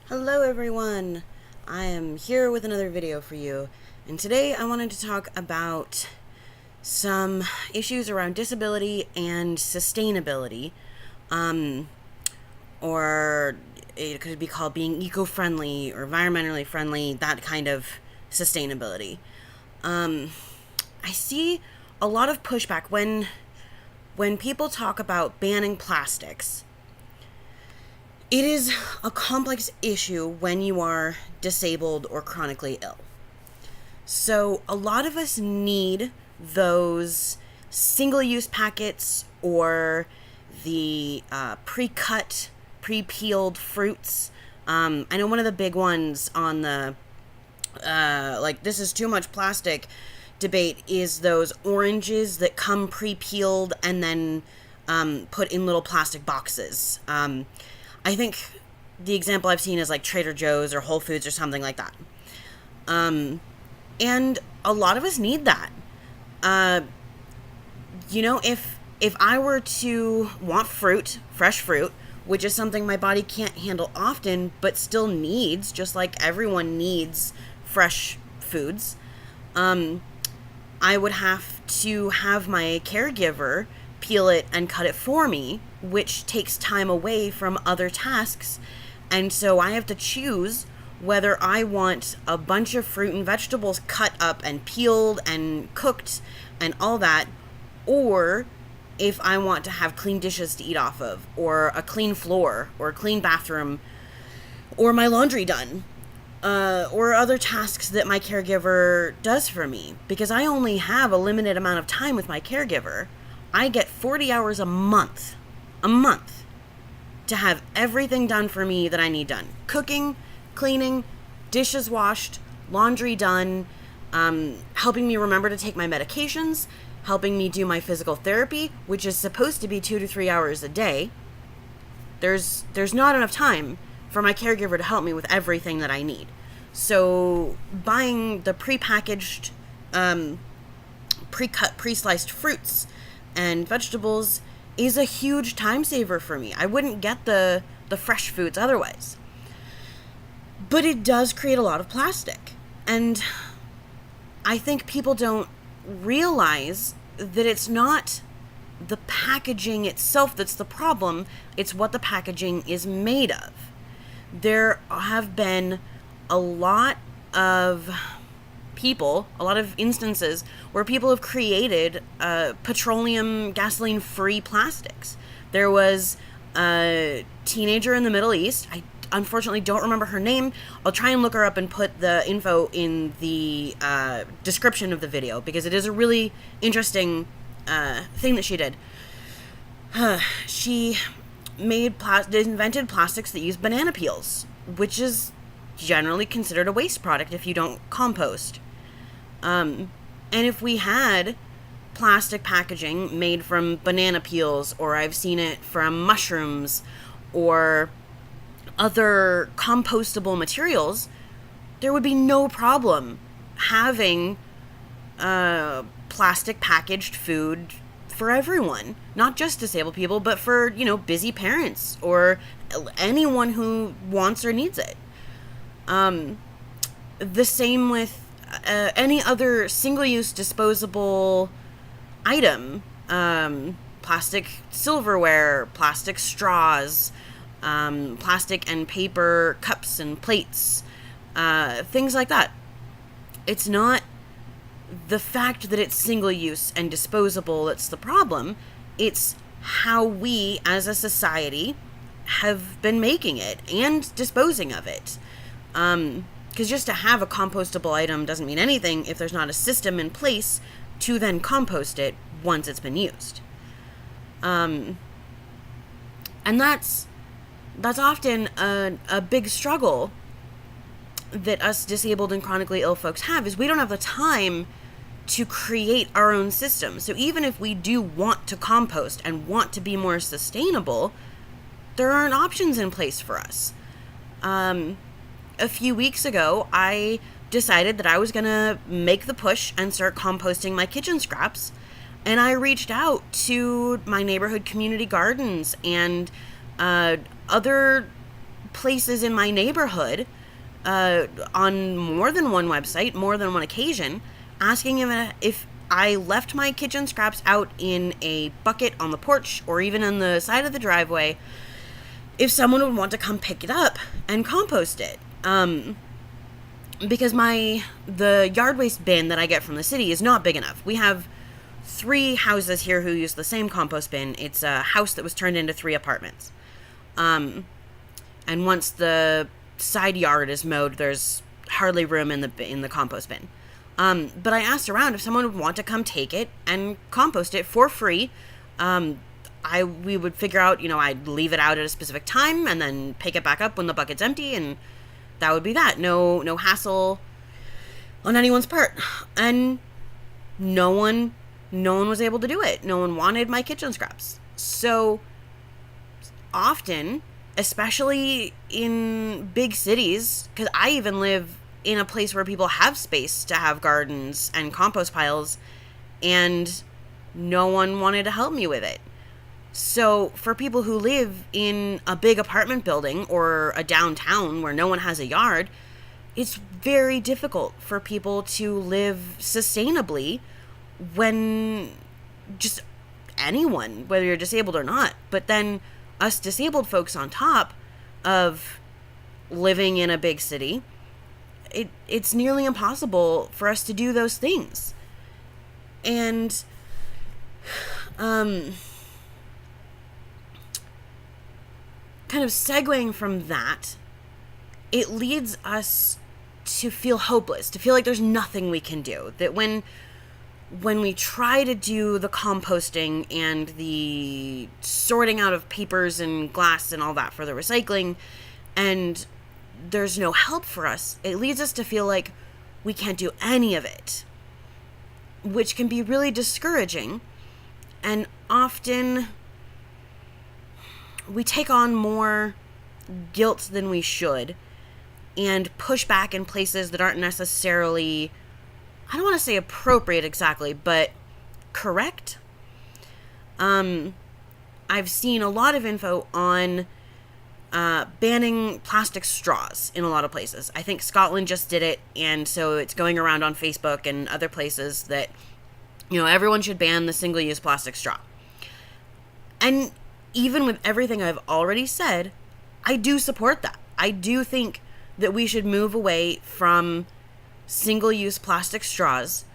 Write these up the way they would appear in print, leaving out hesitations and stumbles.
Hello everyone! I am here with another video for you, and today I wanted to talk about some issues around disability and sustainability, or it could be called being eco-friendly or environmentally friendly, that kind of sustainability. I see a lot of pushback when people talk about banning plastics. It is a complex issue when you are disabled or chronically ill. So a lot of us need those single-use packets or the pre-cut, pre-peeled fruits. I know one of the big ones on the this is too much plastic debate is those oranges that come pre-peeled and then put in little plastic boxes. I think the example I've seen is like Trader Joe's or Whole Foods or something like that. And a lot of us need that. If I were to want fruit, fresh fruit, which is something my body can't handle often, but still needs, just like everyone needs fresh foods, I would have to have my caregiver peel it and cut it for me, which takes time away from other tasks. And so I have to choose whether I want a bunch of fruit and vegetables cut up and peeled and cooked and all that, or if I want to have clean dishes to eat off of, or a clean floor, or a clean bathroom, or my laundry done, or other tasks that my caregiver does for me, because I only have a limited amount of time with my caregiver. I get 40 hours a month to have everything done for me that I need done. Cooking, cleaning, dishes washed, laundry done, helping me remember to take my medications, helping me do my physical therapy, which is supposed to be 2 to 3 hours a day. There's not enough time for my caregiver to help me with everything that I need. So buying the prepackaged, pre-cut, pre-sliced fruits and vegetables is a huge time saver for me. I wouldn't get the fresh foods otherwise. But it does create a lot of plastic. And I think people don't realize that it's not the packaging itself that's the problem, it's what the packaging is made of. There have been a lot of instances where people have created petroleum, gasoline-free plastics. There was a teenager in the Middle East. I unfortunately don't remember her name. I'll try and look her up and put the info in the description of the video, because it is a really interesting thing that she did. She invented plastics that use banana peels, which is generally considered a waste product if you don't compost. And if we had plastic packaging made from banana peels, or I've seen it from mushrooms, or other compostable materials, there would be no problem having plastic packaged food for everyone, not just disabled people, but for, busy parents or anyone who wants or needs it. The same with any other single-use disposable item, plastic silverware, plastic straws, plastic and paper cups and plates, things like that. It's not the fact that it's single-use and disposable that's the problem. It's how we, as a society, have been making it and disposing of it. Because just to have a compostable item doesn't mean anything if there's not a system in place to then compost it once it's been used. And that's often a big struggle that us disabled and chronically ill folks have, is we don't have the time to create our own system. So even if we do want to compost and want to be more sustainable, there aren't options in place for us. A few weeks ago, I decided that I was going to make the push and start composting my kitchen scraps. And I reached out to my neighborhood community gardens and other places in my neighborhood on more than one website, more than one occasion, asking if I left my kitchen scraps out in a bucket on the porch or even on the side of the driveway, if someone would want to come pick it up and compost it. Because the yard waste bin that I get from the city is not big enough. We have 3 houses here who use the same compost bin. It's a house that was turned into 3 apartments. And once the side yard is mowed, there's hardly room in the compost bin. But I asked around if someone would want to come take it and compost it for free. We would figure out, I'd leave it out at a specific time and then pick it back up when the bucket's empty, and that would be that. No hassle on anyone's part. And no one was able to do it. No one wanted my kitchen scraps. So often, especially in big cities, because I even live in a place where people have space to have gardens and compost piles, and no one wanted to help me with it. So for people who live in a big apartment building or a downtown where no one has a yard, it's very difficult for people to live sustainably when just anyone, whether you're disabled or not, but then us disabled folks on top of living in a big city, it's nearly impossible for us to do those things. And kind of segueing from that, it leads us to feel hopeless, to feel like there's nothing we can do. That when we try to do the composting and the sorting out of papers and glass and all that for the recycling, and there's no help for us, it leads us to feel like we can't do any of it, which can be really discouraging. And often we take on more guilt than we should and push back in places that aren't necessarily, I don't want to say appropriate exactly, but correct. I've seen a lot of info on banning plastic straws in a lot of places. I think Scotland just did it, and so it's going around on Facebook and other places that, everyone should ban the single-use plastic straw. And even with everything I've already said, I do support that. I do think that we should move away from single-use plastic straws,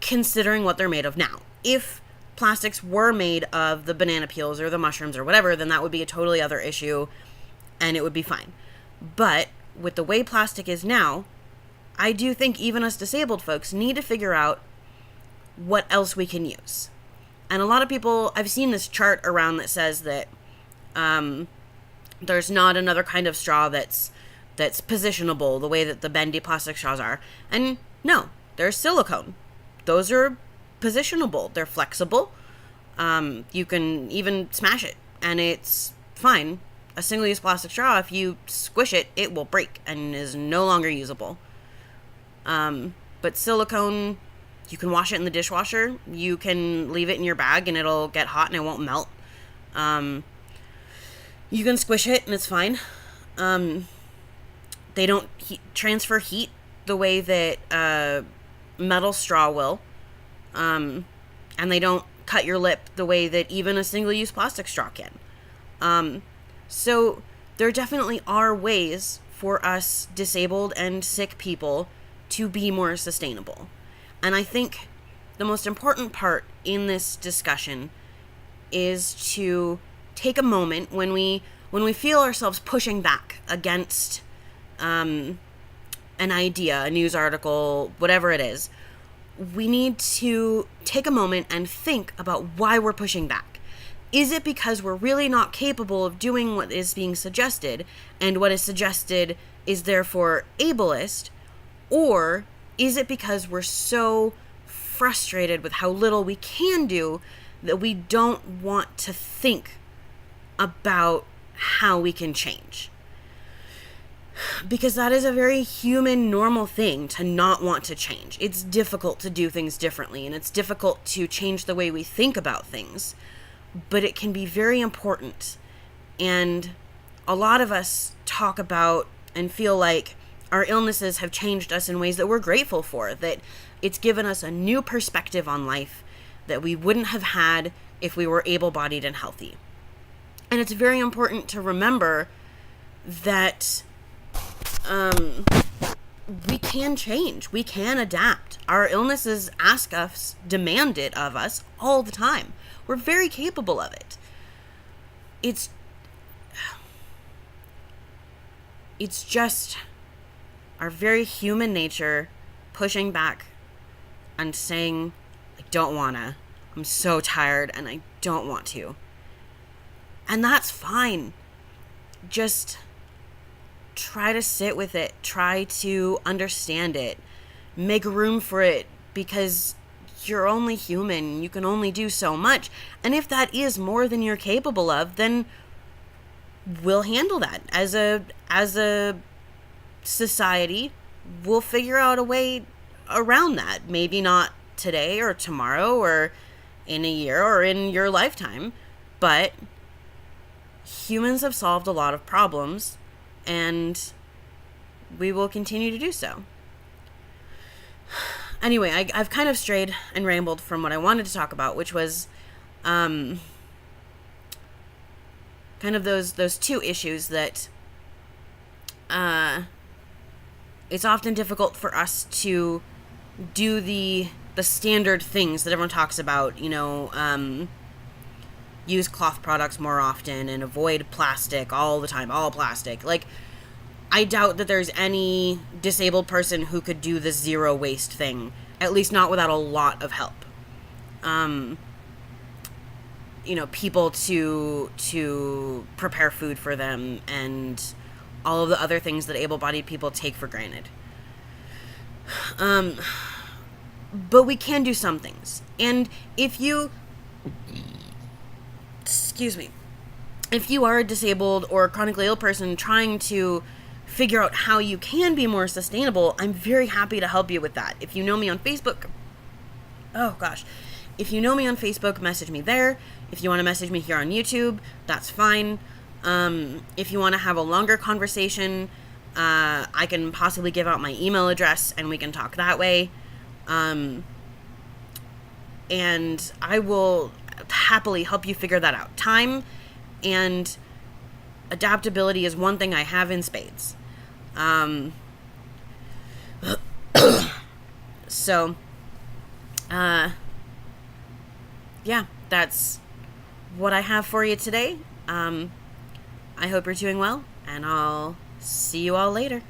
considering what they're made of now. If plastics were made of the banana peels or the mushrooms or whatever, then that would be a totally other issue, and it would be fine. But with the way plastic is now, I do think even us disabled folks need to figure out what else we can use. And a lot of people, I've seen this chart around that says that there's not another kind of straw that's positionable the way that the bendy plastic straws are. And no, there's silicone. Those are positionable. They're flexible. You can even smash it and it's fine. A single-use plastic straw, if you squish it, it will break and is no longer usable. But silicone, you can wash it in the dishwasher. You can leave it in your bag and it'll get hot and it won't melt. You can squish it and it's fine. They don't transfer heat the way that metal straw will. And they don't cut your lip the way that even a single-use plastic straw can. So there definitely are ways for us disabled and sick people to be more sustainable. And I think the most important part in this discussion is to take a moment when we feel ourselves pushing back against an idea, a news article, whatever it is. We need to take a moment and think about why we're pushing back. Is it because we're really not capable of doing what is being suggested, and what is suggested is therefore ableist? Or is it because we're so frustrated with how little we can do that we don't want to think about how we can change? Because that is a very human, normal thing to not want to change. It's difficult to do things differently, and it's difficult to change the way we think about things, but it can be very important. And a lot of us talk about and feel like our illnesses have changed us in ways that we're grateful for, that it's given us a new perspective on life that we wouldn't have had if we were able-bodied and healthy. And it's very important to remember that we can change. We can adapt. Our illnesses ask us, demand it of us all the time. We're very capable of it. It's just our very human nature pushing back and saying, I don't wanna. I'm so tired and I don't want to. And that's fine. Just try to sit with it. Try to understand it. Make room for it, because you're only human. You can only do so much. And if that is more than you're capable of, then we'll handle that. As a society, we'll figure out a way around that. Maybe not today or tomorrow or in a year or in your lifetime, but humans have solved a lot of problems, and we will continue to do so. Anyway, I've kind of strayed and rambled from what I wanted to talk about, which was kind of those two issues that it's often difficult for us to do the standard things that everyone talks about, use cloth products more often and avoid plastic all the time, all plastic. Like, I doubt that there's any disabled person who could do the zero waste thing, at least not without a lot of help. People to prepare food for them and all of the other things that able-bodied people take for granted. But we can do some things. And if you are a disabled or chronically ill person trying to figure out how you can be more sustainable, I'm very happy to help you with that. If you know me on Facebook, message me there. If you want to message me here on YouTube, that's fine. If you want to have a longer conversation, I can possibly give out my email address and we can talk that way. And I will happily help you figure that out. Time and adaptability is one thing I have in spades. That's what I have for you today. I hope you're doing well, and I'll see you all later.